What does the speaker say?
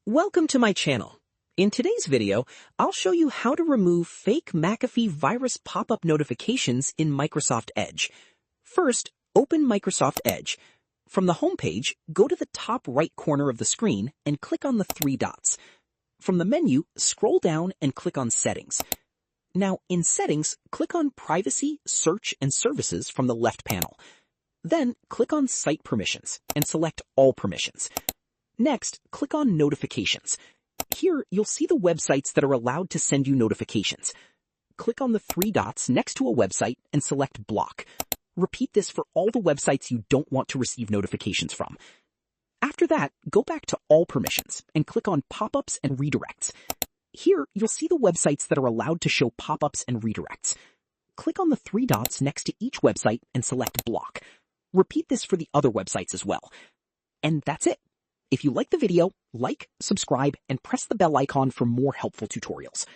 Welcome to my channel. In today's video, I'll show you how to remove fake McAfee virus pop-up notifications in Microsoft Edge. First, open Microsoft Edge. From the home page, go to the top right corner of the screen and click on the three dots. From the menu, scroll down and click on Settings. Now, in Settings, click on Privacy, Search, and Services from the left panel. Then, click on Site Permissions and select All Permissions. Next, click on Notifications. Here, you'll see the websites that are allowed to send you notifications. Click on the three dots next to a website and select Block. Repeat this for all the websites you don't want to receive notifications from. After that, go back to All Permissions and click on Pop-ups and Redirects. Here, you'll see the websites that are allowed to show pop-ups and redirects. Click on the three dots next to each website and select Block. Repeat this for the other websites as well. And that's it. If you like the video, like, subscribe, and press the bell icon for more helpful tutorials.